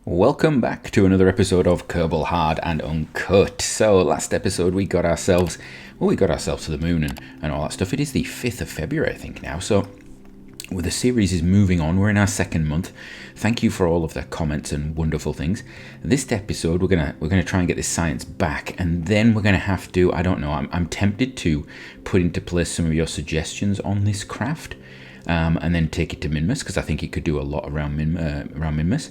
Welcome back to another episode of Kerbal Hard and Uncut. So last episode we got ourselves to the moon and all that stuff. It is the 5th of February I think now, so the series is moving on. We're in our second month. Thank you for all of the comments and wonderful things. This episode we're gonna try and get this science back, and then we're gonna have to, I don't know, I'm tempted to put into place some of your suggestions on this craft, and then take it to Minmus, because I think it could do a lot around Minmus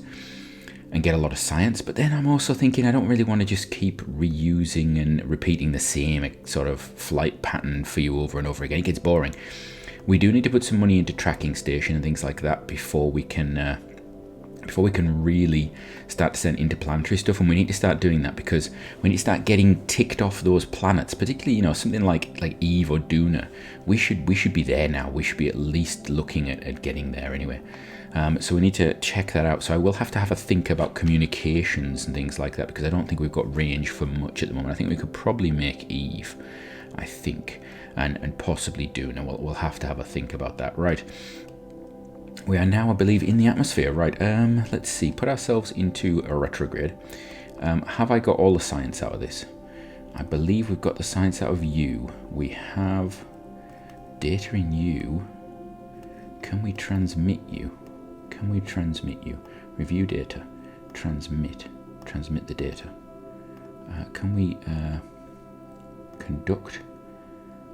and get a lot of science. But then I'm also thinking I don't really want to just keep reusing and repeating the same sort of flight pattern for you over and over again. It gets boring. We do need to put some money into tracking station and things like that before we can really start to send interplanetary stuff, and we need to start doing that because when you start getting ticked off those planets, particularly something like Eve or Duna, we should be there now. We should be at least looking at getting there anyway. So we need to check that out. So I will have to have a think about communications and things like that, because I don't think we've got range for much at the moment. I think we could probably make Eve, I think, and possibly Duna. We'll have to have a think about that. Right. We are now, I believe, in the atmosphere. Right. Let's see. Put ourselves into a retrograde. Have I got all the science out of this? I believe we've got the science out of you. We have data in you. Can we transmit you? Review data. Transmit the data. Can we conduct?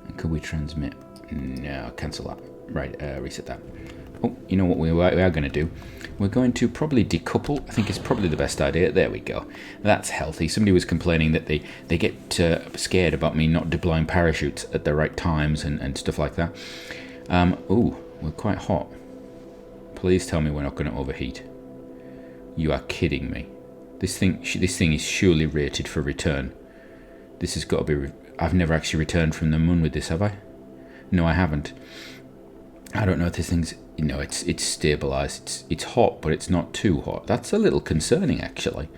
And can we transmit? No, cancel that. Right, reset that. Oh, you know what we are going to do? We're going to probably decouple. I think it's probably the best idea. There we go. That's healthy. Somebody was complaining that they get scared about me not deploying parachutes at the right times and stuff like that. Ooh, we're quite hot. Please tell me we're not going to overheat. You are kidding me. This thing is surely rated for return. This has got to be... I've never actually returned from the moon with this, have I? No, I haven't. I don't know if this thing's... it's stabilised. It's hot, but it's not too hot. That's a little concerning, actually.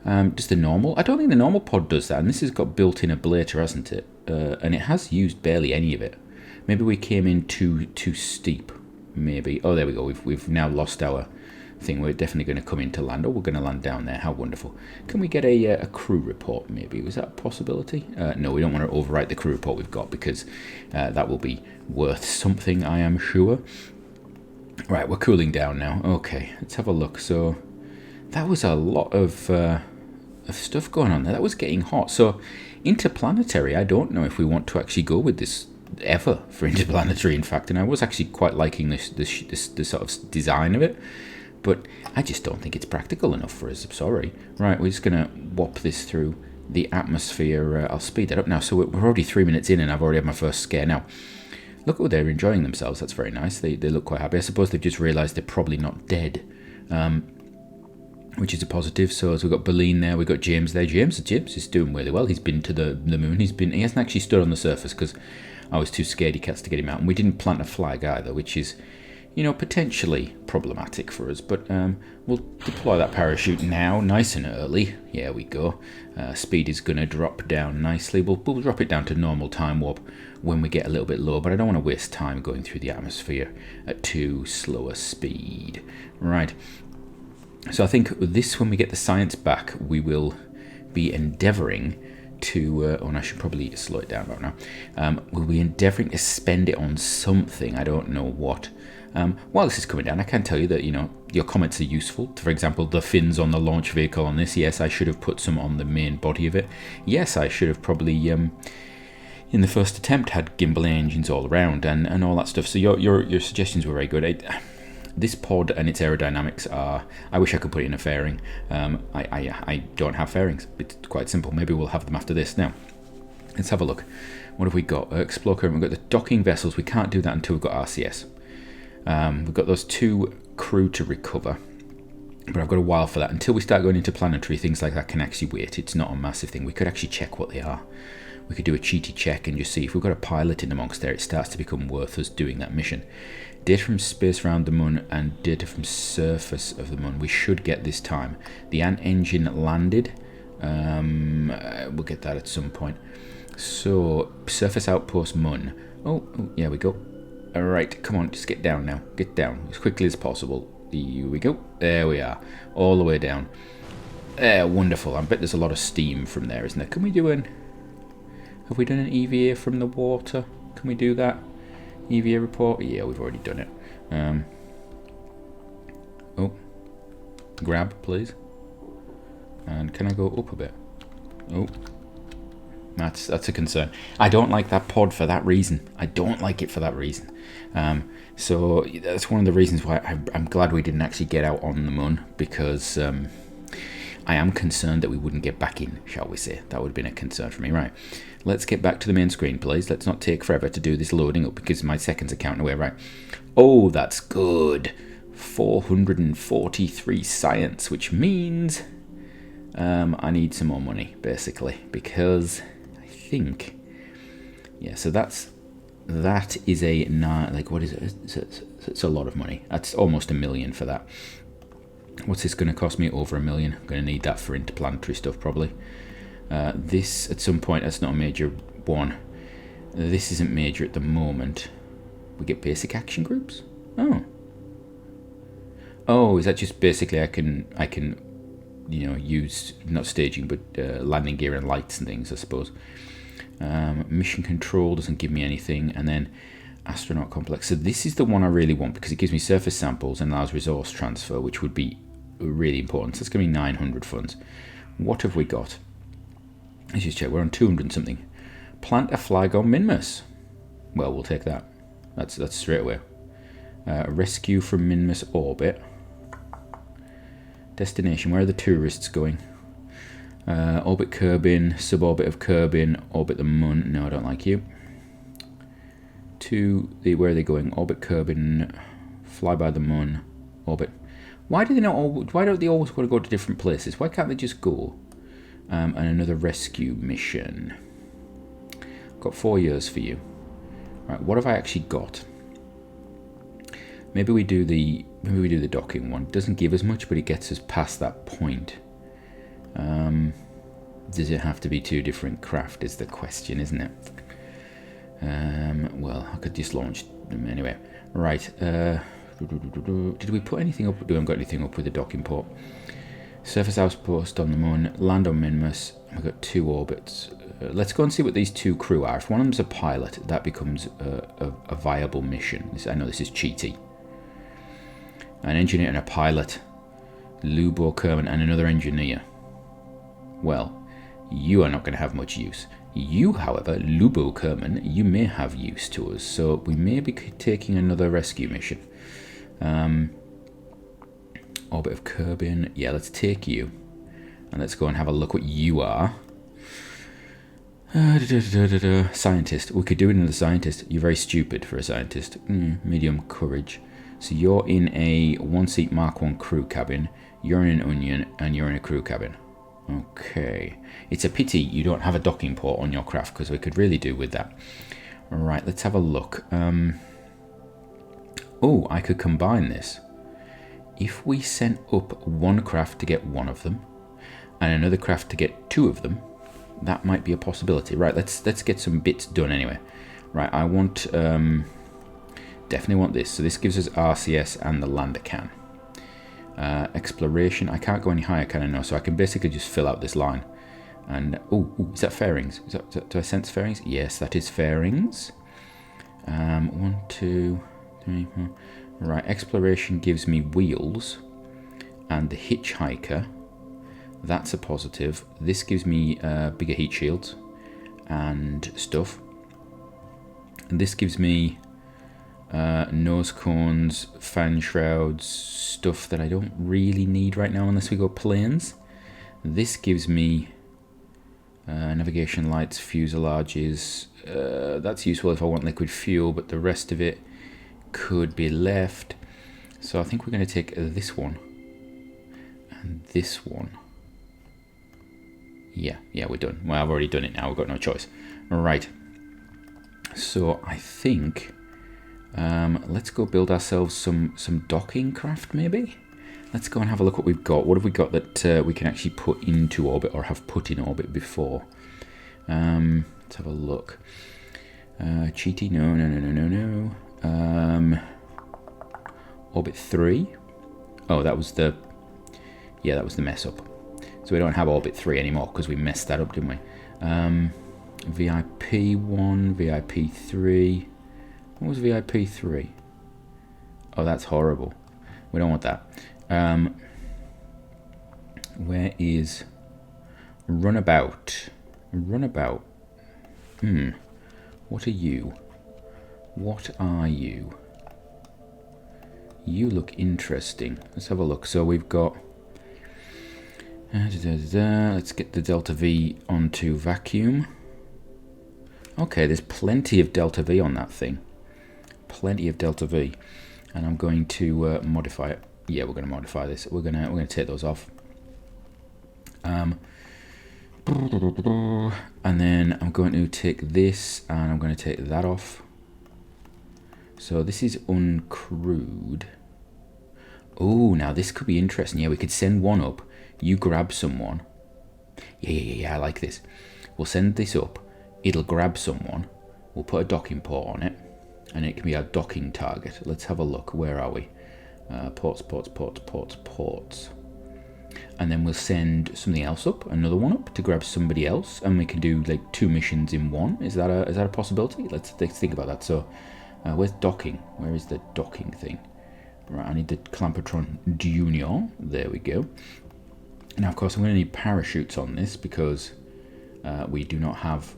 Does the normal... I don't think the normal pod does that, and this has got built-in ablator, hasn't it? And it has used barely any of it. Maybe we came in too steep. Maybe. Oh, there we go. We've now lost our thing. We're definitely going to come into land. Oh, we're going to land down there. How wonderful. Can we get a crew report, maybe? Was that a possibility? No, we don't want to overwrite the crew report we've got, because that will be worth something, I am sure. Right, we're cooling down now. Okay, let's have a look. So that was a lot of stuff going on there. That was getting hot. So interplanetary, I don't know if we want to actually go with this ever for interplanetary, in fact, and I was actually quite liking this sort of design of it, but I just don't think it's practical enough for us. I'm sorry. Right, we're just gonna whop this through the atmosphere. I'll speed that up now. So we're already 3 minutes in, and I've already had my first scare. Now look, oh, they're enjoying themselves. That's very nice. They look quite happy. I suppose they've just realized they're probably not dead, which is a positive. So as we've got Boleyn there, we've got James there. James is doing really well. He's been to the moon. He hasn't actually stood on the surface because I was too scaredy cats to get him out, and we didn't plant a flag either, which is, potentially problematic for us. But we'll deploy that parachute now, nice and early. Yeah, we go. Speed is going to drop down nicely. We'll drop it down to normal time warp when we get a little bit low, but I don't want to waste time going through the atmosphere at too slow a speed. Right. So I think with this, when we get the science back, we will be endeavouring to, and I should probably slow it down right now. We'll be endeavouring to spend it on something. I don't know what. While this is coming down, I can tell you that, your comments are useful. For example, the fins on the launch vehicle on this. Yes, I should have put some on the main body of it. Yes, I should have probably, in the first attempt, had gimbal engines all around and all that stuff. So your suggestions were very good. This pod and its aerodynamics are... I wish I could put it in a fairing. I don't have fairings. It's quite simple. Maybe we'll have them after this. Now, let's have a look. What have we got? Explore current. We've got the docking vessels. We can't do that until we've got RCS. We've got those 2 crew to recover. But I've got a while for that. Until we start going into planetary, things like that can actually wait. It's not a massive thing. We could actually check what they are. We could do a cheaty check and just see if we've got a pilot in amongst there. It starts to become worth us doing that mission. Data from space around the moon and data from surface of the moon. We should get this time. The ant engine landed. We'll get that at some point. So, surface outpost moon. Oh, yeah, we go. Alright, come on, just get down now. Get down as quickly as possible. Here we go. There we are. All the way down. Wonderful. I bet there's a lot of steam from there, isn't there? Can we do an... Have we done an EVA from the water? Can we do that? EVA report? Yeah, we've already done it. Oh. Grab, please. And can I go up a bit? Oh. That's a concern. I don't like that pod for that reason. I don't like it for that reason. So that's one of the reasons why I'm glad we didn't actually get out on the Mun, because I am concerned that we wouldn't get back in, shall we say. That would have been a concern for me. Right, let's get back to the main screen, please. Let's not take forever to do this loading up, because my seconds are counting away. Right. Oh, that's good. 443 science, which means I need some more money, basically, because I think, yeah, so that is a, like, what is it? It's a lot of money. That's almost $1 million for that. What's this going to cost me? Over $1 million. I'm going to need that for interplanetary stuff, probably. This, at some point, that's not a major one. This isn't major at the moment. We get basic action groups? Oh, is that just basically I can you know, use, not staging, but landing gear and lights and things, I suppose. Mission control doesn't give me anything, and then astronaut complex. So this is the one I really want, because it gives me surface samples and allows resource transfer, which would be really important. So it's going to be 900 funds. What have we got? Let's just check. We're on 200 and something. Plant a flag on Minmus. Well, we'll take that. That's straight away. Rescue from Minmus orbit. Destination. Where are the tourists going? Orbit Kerbin, suborbit of Kerbin, orbit the Mun. No, I don't like you. Where are they going? Orbit Kerbin, fly by the Mun, orbit. Why do they not? Why don't they always want to go to different places? Why can't they just go? And another rescue mission. Got 4 years for you. Right, what have I actually got? Maybe we do the docking one. It doesn't give us much, but it gets us past that point. Does it have to be 2 different craft is the question, isn't it? Well, I could just launch them anyway. Right. Did we put anything up? We haven't got anything up with the docking port. Surface outpost on the Mun. Land on Minmus. We've got 2 orbits. Let's go and see what these 2 crew are. If one of them's a pilot, that becomes a viable mission. I know this is cheaty. An engineer and a pilot. Lubo Kerman and another engineer. Well, you are not going to have much use. You, however, Lubo Kerman, you may have use to us, so we may be taking another rescue mission. Orbit of Kerbin. Yeah, let's take you. And let's go and have a look what you are. Scientist. We could do another scientist. You're very stupid for a scientist. Medium courage. So you're in a 1-seat Mark 1 crew cabin. You're in an Onion, and you're in a crew cabin. Okay. It's a pity you don't have a docking port on your craft, because we could really do with that. Right, let's have a look. Oh, I could combine this. If we sent up one craft to get 1 of them, and another craft to get 2 of them, that might be a possibility. Right, let's get some bits done anyway. Right, I want... definitely want this. So this gives us RCS and the lander can. Exploration. I can't go any higher, can I? No. So I can basically just fill out this line. And is that fairings? Do I sense fairings? Yes, that is fairings. 1, 2, 3, 4. Right. Exploration gives me wheels, and the hitchhiker. That's a positive. This gives me bigger heat shields and stuff. And this gives me nose cones, fan shrouds, stuff that I don't really need right now unless we go planes. This gives me navigation lights, fuselages. That's useful if I want liquid fuel, but the rest of it could be left. So I think we're going to take this one and this one. Yeah, we're done. Well, I've already done it now. We've got no choice. All right. So I think let's go build ourselves some docking craft, maybe. Let's go and have a look what we've got. What have we got that we can actually put into orbit or have put in orbit before? Let's have a look. Cheaty, no. Orbit 3. Oh, that was the... Yeah, that was the mess up. So we don't have orbit 3 anymore because we messed that up, didn't we? VIP 1, VIP 3. What was VIP 3? Oh, that's horrible. We don't want that. Where is Runabout? Runabout. What are you? What are you? You look interesting. Let's have a look. So we've got... Let's get the delta V onto vacuum. Okay, there's plenty of delta V on that thing. Plenty of delta V. And I'm going to modify it. Yeah, we're going to modify this. We're going to take those off. And then I'm going to take this and I'm going to take that off. So this is uncrewed. Oh, now this could be interesting. Yeah, we could send one up. You grab someone. Yeah, I like this. We'll send this up. It'll grab someone. We'll put a docking port on it. And it can be our docking target. Let's have a look. Where are we? Ports. And then we'll send something else up, another one up to grab somebody else, and we can do like 2 missions in one. Is that a possibility? Let's think about that. So, where's docking? Where is the docking thing? Right, I need the Clampotron Junior. There we go. Now, of course, I'm going to need parachutes on this because we do not have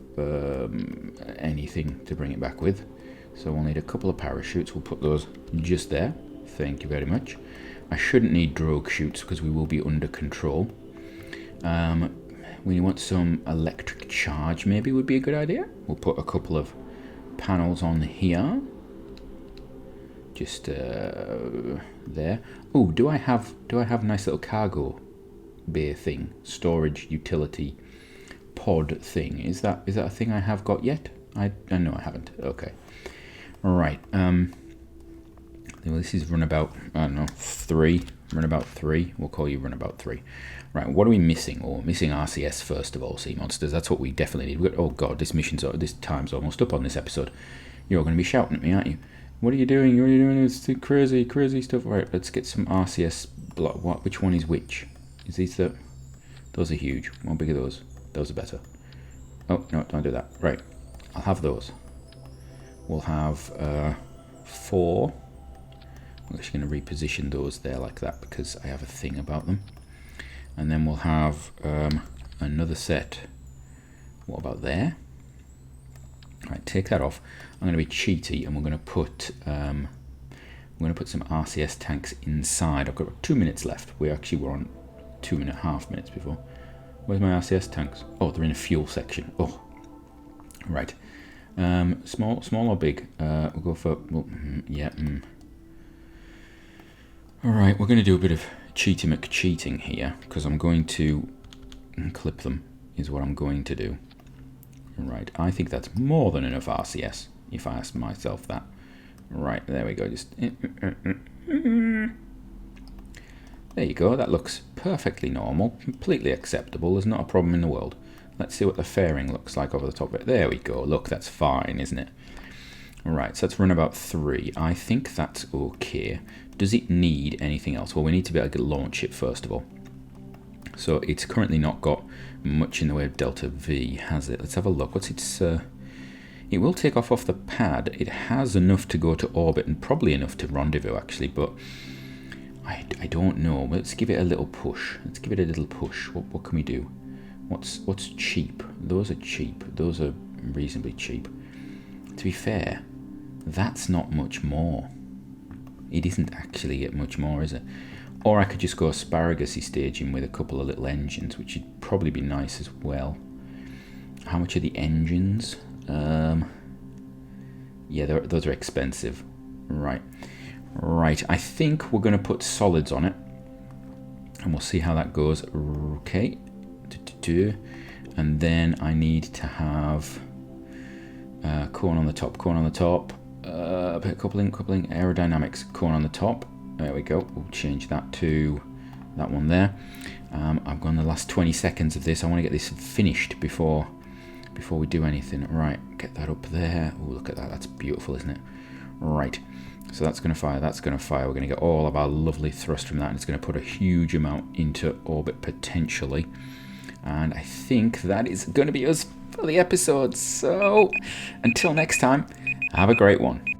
anything to bring it back with. So we'll need a couple of parachutes. We'll put those just there. Thank you very much. I shouldn't need drogue chutes because we will be under control. We want some electric charge, maybe would be a good idea. We'll put a couple of panels on here. Just there. Oh, do I have a nice little cargo bay thing? Storage utility pod thing. Is that a thing I have got yet? I know I haven't. Okay. Alright. Well, this is runabout, I don't know, 3. Runabout 3. We'll call you runabout 3. Right, what are we missing? Oh, we're missing RCS first of all, sea monsters. That's what we definitely need. Oh god, this time's almost up on this episode. You're all going to be shouting at me, aren't you? What are you doing? What are you doing? It's crazy stuff. Right, let's get some RCS block. Which one is which? Is these the... Those are huge. How big are those? Those are better. Oh, no, don't do that. Right, I'll have those. We'll have 4. I'm actually going to reposition those there like that because I have a thing about them. And then we'll have another set. What about there? Right, take that off. I'm going to be cheaty and we're going to put some RCS tanks inside. I've got 2 minutes left. We actually were on 2.5 minutes before. Where's my RCS tanks? Oh, they're in a fuel section. Oh, right. Small or big? We'll go for yeah. All right, we're going to do a bit of cheating here because I'm going to clip them. Is what I'm going to do. Right, I think that's more than enough RCS, if I ask myself that. Right, there we go, just... There you go, that looks perfectly normal, completely acceptable, there's not a problem in the world. Let's see what the fairing looks like over the top of it. There we go, look, that's fine, isn't it? Right, so let's run about 3. I think that's okay. Does it need anything else? Well, we need to be able to launch it first of all. So it's currently not got much in the way of delta V, has it? Let's have a look. What's its... it will take off the pad. It has enough to go to orbit and probably enough to rendezvous, actually, but I don't know. Let's give it a little push. Let's give it a little push. What can we do? What's cheap? Those are cheap. Those are reasonably cheap. To be fair, that's not much more. It isn't actually much more, is it? Or I could just go asparagus-y staging with a couple of little engines, which would probably be nice as well. How much are the engines? Yeah, those are expensive. Right. I think we're going to put solids on it. And we'll see how that goes. Okay. And then I need to have cone on the top. Coupling, aerodynamics, cone on the top. There we go. We'll change that to that one there. I've gone the last 20 seconds of this. I want to get this finished before we do anything. Right, get that up there. Oh, look at that. That's beautiful, isn't it? Right. So that's going to fire, that's going to fire. We're going to get all of our lovely thrust from that, and it's going to put a huge amount into orbit potentially. And I think that is going to be us for the episode. So until next time, have a great one.